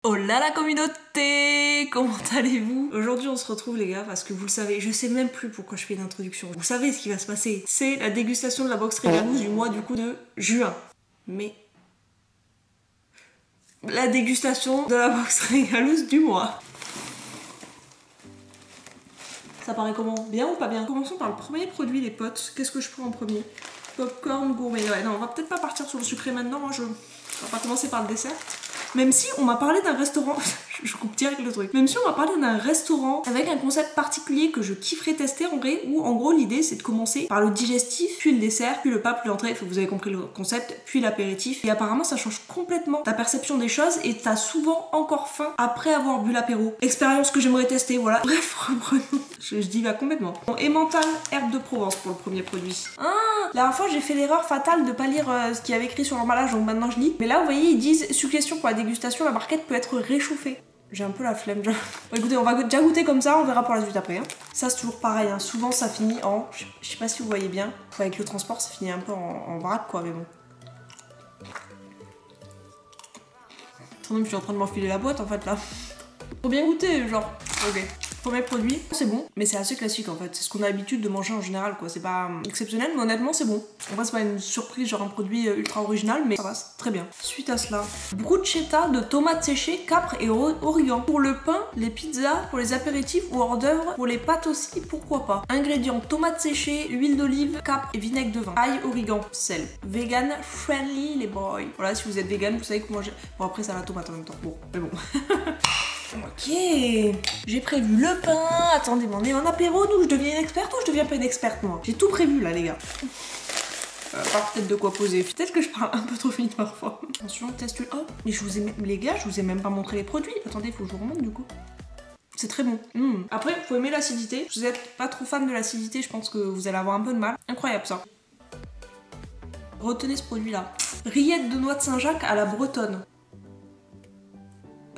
Hola la communauté! Comment allez-vous? Aujourd'hui on se retrouve les gars parce que vous le savez, je sais même plus pourquoi je fais une introduction. Vous savez ce qui va se passer. C'est la dégustation de la box Régalous du mois du coup de juin. Mais... la dégustation de la box Régalous du mois. Ça paraît comment? Bien ou pas bien? Commençons par le premier produit les potes. Qu'est-ce que je prends en premier? Popcorn gourmet. Ouais non, on va peut-être pas partir sur le sucré maintenant. Moi on va pas commencer par le dessert. Même si on m'a parlé d'un restaurant, je coupe direct le truc. Même si on m'a parlé d'un restaurant avec un concept particulier que je kifferais tester en vrai, où en gros l'idée c'est de commencer par le digestif, puis le dessert, puis le plat, puis l'entrée, vous avez compris le concept, puis l'apéritif. Et apparemment ça change complètement ta perception des choses et t'as souvent encore faim après avoir bu l'apéro. Expérience que j'aimerais tester, voilà. Bref, reprenons. Je divague complètement. Bon, emmental, herbe de Provence pour le premier produit. Ah, la dernière fois j'ai fait l'erreur fatale de pas lire ce qu'il y avait écrit sur l'emballage, donc maintenant je lis. Mais là vous voyez ils disent suggestion pour la dégustation, la barquette peut être réchauffée. J'ai un peu la flemme. Bon, écoutez, on va déjà goûter comme ça, on verra pour la suite après. Hein. Ça c'est toujours pareil, hein. Souvent ça finit en... Je sais pas si vous voyez bien. Avec le transport ça finit un peu en vrac quoi, mais bon. Attendez, je suis en train de m'enfiler la boîte en fait là. Faut bien goûter, genre. Ok. Premier produit, c'est bon, mais c'est assez classique en fait. C'est ce qu'on a l'habitude de manger en général quoi. C'est pas exceptionnel, mais honnêtement c'est bon. En vrai c'est pas une surprise, genre un produit ultra original, mais ça passe très bien. Suite à cela, bruschetta de tomates séchées, capre et origan. Pour le pain, les pizzas, pour les apéritifs ou hors d'œuvre, pour les pâtes aussi, pourquoi pas. Ingrédients, tomates séchées, huile d'olive, capre et vinaigre de vin. Ail, origan, sel. Vegan friendly les boys. Voilà, si vous êtes vegan, vous savez que moi j'ai... Bon après ça a la tomate en même temps, bon, mais bon. Ok, j'ai prévu le pain. Attendez, mais on est en apéro, nous je deviens une experte ou je deviens pas une experte moi? J'ai tout prévu là les gars. Pas peut-être de quoi poser. Peut-être que je parle un peu trop vite parfois. Attention, teste. Oh, mais je vous ai... les gars, je vous ai même pas montré les produits. Attendez, faut que je vous remonte du coup. C'est très bon. Après, faut aimer l'acidité. Si vous êtes pas trop fan de l'acidité, je pense que vous allez avoir un peu de mal. Incroyable ça. Retenez ce produit là. Rillettes de noix de Saint-Jacques à la bretonne.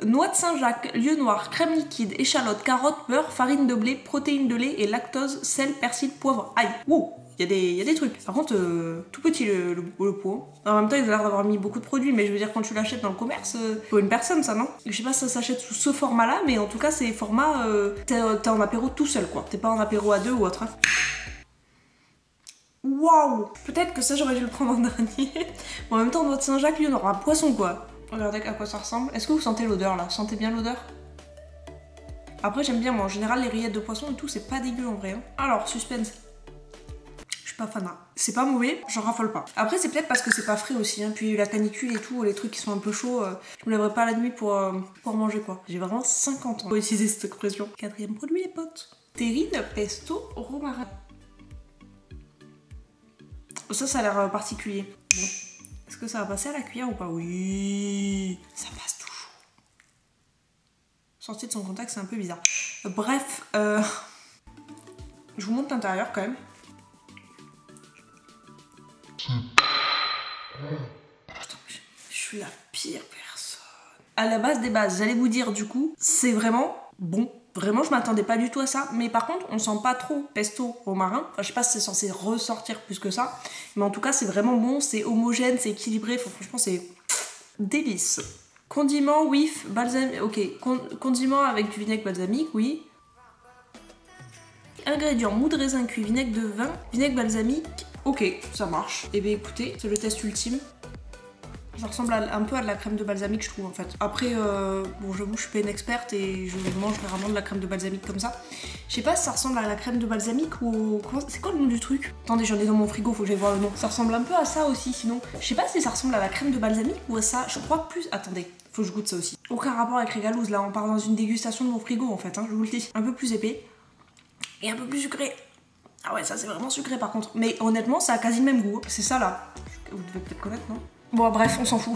Noix de Saint-Jacques, lieu noir, crème liquide, échalote, carotte, beurre, farine de blé, protéines de lait et lactose, sel, persil, poivre, ail. Wow, il y a des trucs. Par contre, tout petit le pot. En même temps, ils ont l'air d'avoir mis beaucoup de produits, mais je veux dire, quand tu l'achètes dans le commerce, pour une personne, ça, non? Je sais pas si ça s'achète sous ce format-là, mais en tout cas, c'est format, t'es en apéro tout seul, quoi. T'es pas en apéro à deux ou autre, hein. Waouh! Peut-être que ça, j'aurais dû le prendre en dernier. Bon, en même temps, noix de Saint-Jacques, lieu noir, poisson, quoi. Regardez à quoi ça ressemble. Est-ce que vous sentez l'odeur là? Sentez bien l'odeur? Après j'aime bien moi, en général les rillettes de poisson et tout c'est pas dégueu en vrai. Hein. Alors, suspense. Je suis pas fan. C'est pas mauvais, j'en raffole pas. Après c'est peut-être parce que c'est pas frais aussi. Hein. Puis la canicule et tout, les trucs qui sont un peu chauds, je me lèverai pas la nuit pour manger quoi. J'ai vraiment 50 ans pour utiliser cette expression. Quatrième produit les potes. Terrine, pesto, romarin. Ça a l'air particulier. Bon. Est-ce que ça va passer à la cuillère ou pas? Oui, ça passe toujours. Sorti de son contact, c'est un peu bizarre. Bref, je vous montre l'intérieur quand même. Putain, je suis la pire personne. À la base des bases, j'allais vous dire du coup, c'est vraiment bon. Vraiment, je m'attendais pas du tout à ça. Mais par contre, on sent pas trop pesto romarin. Enfin, je sais pas si c'est censé ressortir plus que ça. Mais en tout cas, c'est vraiment bon, c'est homogène, c'est équilibré. Enfin, franchement, c'est délice. Condiment, whiff, balsamique. Ok, condiment avec du vinaigre balsamique, oui. Ingrédients, mou de raisin cuit, vinaigre de vin, vinaigre balsamique. Ok, ça marche. Et bien écoutez, c'est le test ultime. Ça ressemble un peu à de la crème de balsamique, je trouve en fait. Après, bon, j'avoue, je suis pas une experte et je mange rarement de la crème de balsamique comme ça. Je sais pas si ça ressemble à la crème de balsamique ou... C'est quoi le nom du truc? Attendez, j'en ai dans mon frigo, faut que j'aille voir le nom. Ça ressemble un peu à ça aussi, sinon. Je sais pas si ça ressemble à la crème de balsamique ou à ça. Je crois plus... Attendez, faut que je goûte ça aussi. Aucun rapport avec Régalous, là, on part dans une dégustation de mon frigo en fait, hein, je vous le dis. Un peu plus épais et un peu plus sucré. Ah ouais, ça c'est vraiment sucré par contre. Mais honnêtement, ça a quasi le même goût. C'est ça là. Vous devez peut-être connaître, non? Bon bref, on s'en fout.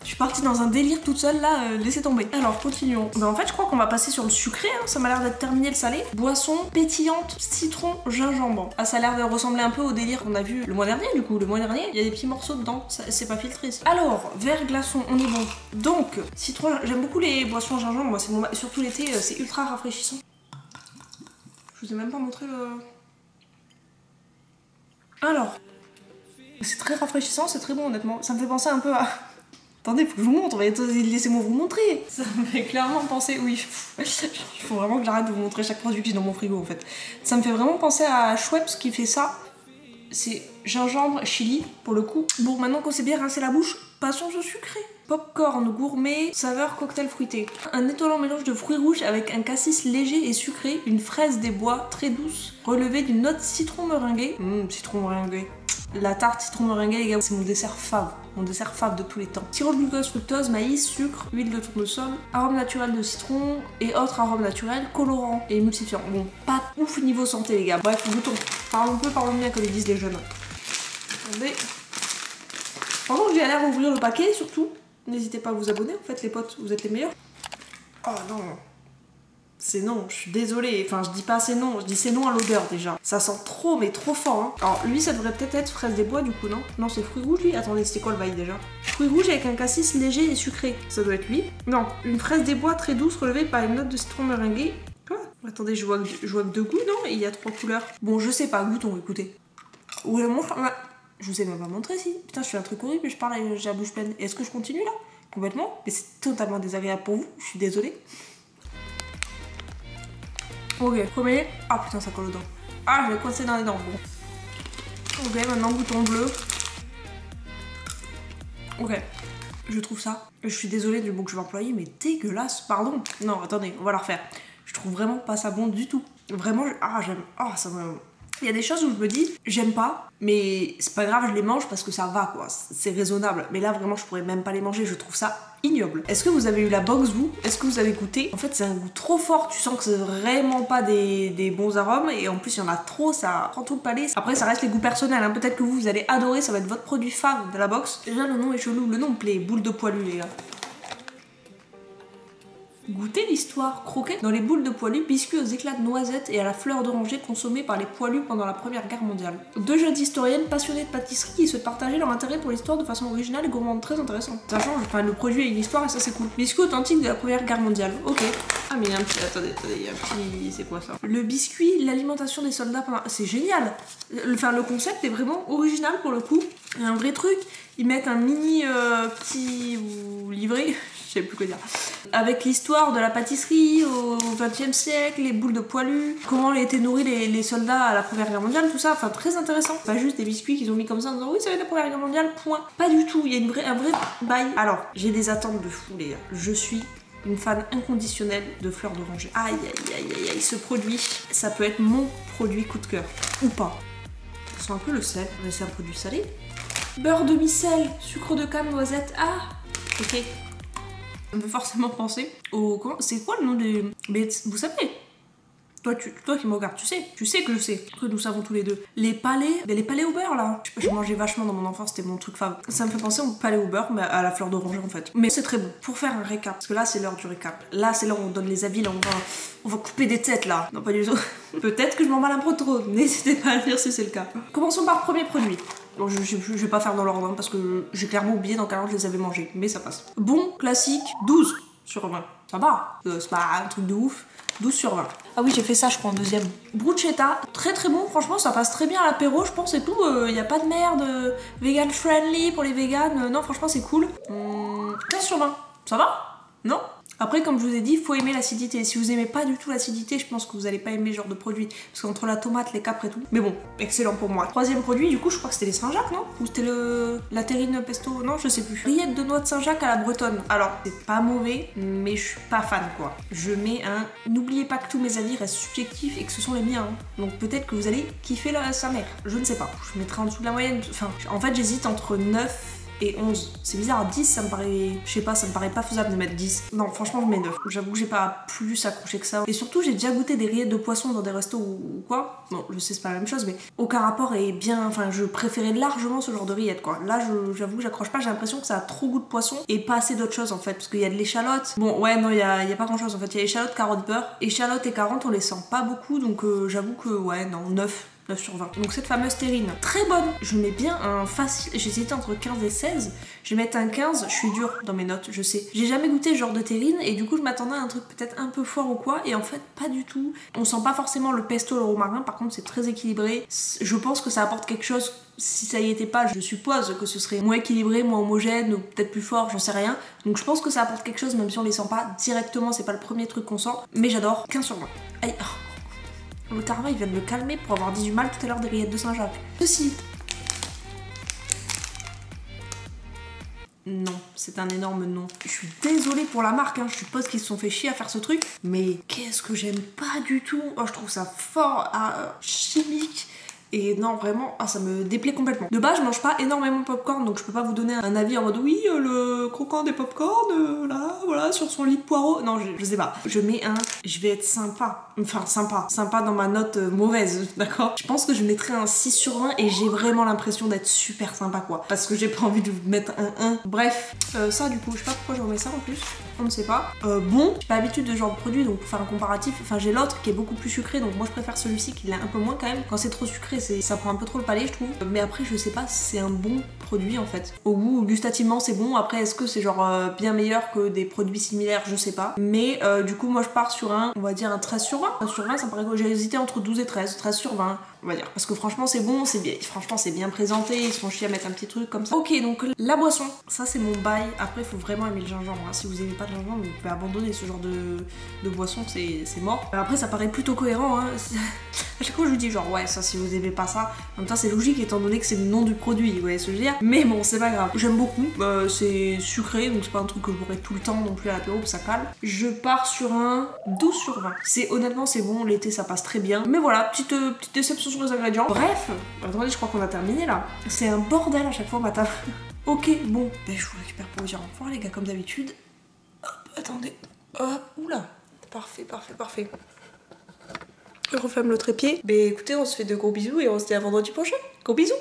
Je suis partie dans un délire toute seule là, laissez tomber. Alors continuons. Ben, en fait je crois qu'on va passer sur le sucré, hein. Ça m'a l'air d'être terminé le salé. Boisson pétillante, citron, gingembre. Ah ça a l'air de ressembler un peu au délire qu'on a vu le mois dernier du coup. Le mois dernier, il y a des petits morceaux dedans, c'est pas filtré. Alors, verre glaçon, on est bon. Donc, citron, j'aime beaucoup les boissons gingembre, moi c'est mon... surtout l'été, c'est ultra rafraîchissant. Je vous ai même pas montré le... Alors... C'est très rafraîchissant, c'est très bon honnêtement. Ça me fait penser un peu à Attendez, faut que je vous montre, laissez-moi vous montrer. Ça me fait clairement penser, oui, il faut vraiment que j'arrête de vous montrer chaque produit que j'ai dans mon frigo en fait. Ça me fait vraiment penser à Schweppes qui fait ça. C'est gingembre, chili pour le coup. Bon, maintenant qu'on s'est bien rincé la bouche, passons au sucré. Popcorn gourmet, saveur cocktail fruité. Un étonnant mélange de fruits rouges avec un cassis léger et sucré, une fraise des bois très douce, relevée d'une note citron meringuée. Citron meringué. La tarte citron meringuée, les gars, c'est mon dessert fave de tous les temps. Sirop de glucose, fructose, maïs, sucre, huile de tournesol, arôme naturel de citron et autres arômes naturels, colorants et émulsifiants. Bon, pas ouf niveau santé, les gars. Bref, goûtons. Parlons bien comme ils disent les jeunes. Attendez. Pendant que j'ai l'air d'ouvrir le paquet, surtout, n'hésitez pas à vous abonner, en fait, les potes, vous êtes les meilleurs. Oh non. C'est non, je suis désolée, enfin je dis pas c'est non, je dis c'est non à l'odeur déjà. Ça sent trop, mais trop fort hein. Alors lui ça devrait peut-être être fraise des bois du coup, non? Non, c'est fruits rouges lui. Attendez, c'était quoi le bail déjà? Fruits rouges avec un cassis léger et sucré, ça doit être lui. Non, une fraise des bois très douce relevée par une note de citron meringué. Quoi? Attendez, je vois que deux goûts, non? Et il y a 3 couleurs. Bon, je sais pas, goûtons, écoutez. Où est mon... Je vous ai même pas montré si. Putain, je fais un truc horrible, je parle avec la bouche pleine. Est-ce que je continue là? Complètement? Mais c'est totalement désagréable pour vous, je suis désolée. Ok, premier. Ah putain, ça colle aux dents. Ah, je vais coincer dans les dents. Bon. Ok, maintenant bouton bleu. Ok. Je trouve ça. Je suis désolée du mot que je vais employer, mais dégueulasse. Pardon. Non, attendez, on va la refaire. Je trouve vraiment pas ça bon du tout. Vraiment, ah, j'aime. Ah, ça me. Il y a des choses où je me dis, j'aime pas, mais c'est pas grave, je les mange parce que ça va quoi, c'est raisonnable. Mais là vraiment, je pourrais même pas les manger, je trouve ça ignoble. Est-ce que vous avez eu la box vous? Est-ce que vous avez goûté? En fait, c'est un goût trop fort, tu sens que c'est vraiment pas des bons arômes et en plus il y en a trop, ça prend tout le palais. Après, ça reste les goûts personnels, hein. Peut-être que vous allez adorer, ça va être votre produit phare de la box. Déjà, le nom est chelou, le nom me plaît, boule de poilu les gars. Goûtez l'histoire, croquer dans les boules de poilus, biscuits aux éclats de noisettes et à la fleur d'oranger consommés par les poilus pendant la Première Guerre mondiale. Deux jeunes historiennes passionnées de pâtisserie qui se partageaient leur intérêt pour l'histoire de façon originale et gourmande, très intéressant. Ça change, enfin le produit a une histoire et ça c'est cool. Biscuit authentique de la Première Guerre mondiale, ok. Ah mais il y a un petit, attendez, il y a un petit, c'est quoi ça? Le biscuit, l'alimentation des soldats pendant... C'est génial. Enfin le concept est vraiment original pour le coup. Un vrai truc, ils mettent un mini petit livret. Je sais plus quoi dire. Avec l'histoire de la pâtisserie au XXe siècle, les boules de poilus, comment étaient nourris les soldats à la Première Guerre mondiale, tout ça, enfin très intéressant. Pas juste des biscuits qu'ils ont mis comme ça en disant oui, ça va être la Première Guerre mondiale, point. Pas du tout, il y a un vrai bail. Alors, j'ai des attentes de fou les gars. Je suis une fan inconditionnelle de fleurs d'oranger. Aïe aïe aïe aïe aïe, ce produit, ça peut être mon produit coup de cœur. Ou pas. Ça sent un peu le sel, mais c'est un produit salé. Beurre demi-sel, sucre de canne, noisette, ah ok. On peut forcément penser au... C'est quoi le nom des... Mais vous savez, toi qui me regardes, tu sais que je sais, que nous savons tous les deux. Les palais, mais les palais au beurre là. Je mangeais vachement dans mon enfance, c'était mon truc fave. Ça me fait penser au palais au beurre, mais à la fleur d'oranger en fait. Mais c'est très bon. Pour faire un récap, parce que là c'est l'heure du récap. Là c'est l'heure où on donne les avis, là on va couper des têtes là. Non pas du tout. Peut-être que je m'emballe un peu trop, n'hésitez pas à le dire si c'est le cas. Commençons par le premier produit. Bon, je vais pas faire dans l'ordre hein, parce que j'ai clairement oublié dans quel ordre je les avais mangés, mais ça passe. Bon, classique, 12 sur 20. Ça va, c'est pas un truc de ouf. 12 sur 20. Ah oui, j'ai fait ça, je crois, en deuxième. Bruschetta, très très bon, franchement, ça passe très bien à l'apéro, je pense, et tout. Y a pas de merde, vegan friendly pour les véganes. Non, franchement, c'est cool. 15 sur 20. Ça va? Non? Après, comme je vous ai dit, faut aimer l'acidité. Si vous aimez pas du tout l'acidité, je pense que vous allez pas aimer ce genre de produit. Parce qu'entre la tomate, les capres et tout. Mais bon, excellent pour moi. Troisième produit, du coup, je crois que c'était les Saint-Jacques, non? Ou c'était la terrine pesto? Non, je sais plus. Rillettes de noix de Saint-Jacques à la bretonne. Alors, c'est pas mauvais, mais je suis pas fan, quoi. Je mets un... N'oubliez pas que tous mes avis restent subjectifs et que ce sont les miens. Hein. Donc peut-être que vous allez kiffer sa mère. Je ne sais pas. Je mettrai en dessous de la moyenne. Enfin, en fait, j'hésite entre 9... et 11. C'est bizarre, 10 ça me paraît... Je sais pas, ça me paraît pas faisable de mettre 10. Non, franchement je mets 9. J'avoue que j'ai pas plus accroché que ça. Et surtout j'ai déjà goûté des rillettes de poisson dans des restos ou quoi. Bon, je sais c'est pas la même chose, mais aucun rapport est bien... Enfin, je préférais largement ce genre de rillettes quoi. Là, j'avoue que j'accroche pas, j'ai l'impression que ça a trop goût de poisson et pas assez d'autres choses en fait. Parce qu'il y a de l'échalote. Bon, ouais, non, il y a pas grand chose en fait. Il y a échalote, carotte, beurre. Échalote et carotte, on les sent pas beaucoup, donc j'avoue que ouais, non, 9. 9 sur 20. Donc cette fameuse terrine, très bonne. Je mets bien un facile, j'hésitais entre 15 et 16. Je vais mettre un 15, je suis dure dans mes notes, je sais. J'ai jamais goûté ce genre de terrine et du coup je m'attendais à un truc peut-être un peu fort ou quoi, et en fait pas du tout. On sent pas forcément le pesto, le romarin, par contre c'est très équilibré. Je pense que ça apporte quelque chose. Si ça y était pas, je suppose que ce serait moins équilibré, moins homogène, ou peut-être plus fort, j'en sais rien. Donc je pense que ça apporte quelque chose, même si on les sent pas directement, c'est pas le premier truc qu'on sent. Mais j'adore, 15 sur 20. Aïe. Le karma il vient de me calmer pour avoir dit du mal tout à l'heure des rillettes de Saint-Jacques. Ceci. Non, c'est un énorme non. Je suis désolée pour la marque, hein. Je suppose qu'ils se sont fait chier à faire ce truc. Mais qu'est-ce que j'aime pas du tout. Oh, je trouve ça fort, chimique. Et non, vraiment, ça me déplaît complètement. De base, je mange pas énormément de popcorn, donc je peux pas vous donner un avis en mode oui, le croquant des popcorn, là, voilà, sur son lit de poireaux. Non, je sais pas. Je mets un, je vais être sympa. Enfin, sympa dans ma note mauvaise, d'accord? Je pense que je mettrais un 6 sur 20 et j'ai vraiment l'impression d'être super sympa, quoi. Parce que j'ai pas envie de vous mettre un 1. Bref, ça, du coup, je sais pas pourquoi je remets ça en plus. On ne sait pas. Bon, j'ai pas l'habitude de ce genre de produit, donc pour faire un comparatif, enfin, j'ai l'autre qui est beaucoup plus sucré, donc moi je préfère celui-ci qui l'est un peu moins quand même. Quand c'est trop sucré, ça prend un peu trop le palais, je trouve. Mais après, je sais pas si c'est un bon produit en fait. Au goût, gustativement, c'est bon. Après, est-ce que c'est genre bien meilleur que des produits similaires? Je sais pas. Mais du coup, moi je pars sur on va dire un 13 sur 20. 13 sur 20, ça me paraît que j'ai hésité entre 12 et 13. 13 sur 20, on va dire. Parce que franchement, c'est bon, c'est bien. Franchement, c'est bien présenté. Ils se font chier à mettre un petit truc comme ça. Ok, donc la boisson, ça c'est mon bail. Après, il faut vraiment aimer le gingembre, hein. Si vous aimez pas le gingembre, vous pouvez abandonner ce genre de boisson, c'est mort. Après, ça paraît plutôt cohérent, hein. À chaque fois, je vous dis genre, ouais, ça, si vous aimez pas ça, en même temps, c'est logique étant donné que c'est le nom du produit, vous voyez ce que je veux dire. Mais bon, c'est pas grave. J'aime beaucoup. C'est sucré, donc c'est pas un truc que je boirais tout le temps non plus à l'apéro, ça cale. Je pars sur un 12 sur 20. Honnêtement, c'est bon. L'été, ça passe très bien. Mais voilà, petite déception sur les ingrédients. Bref, attendez, je crois qu'on a terminé là. C'est un bordel à chaque fois, ma table. Ok, bon. Ben, je vous récupère pour vous dire au revoir, les gars, comme d'habitude. Hop, attendez. Hop, oula. Parfait. Je referme le trépied. Ben écoutez, on se fait de gros bisous et on se dit à vendredi prochain. Gros bisous.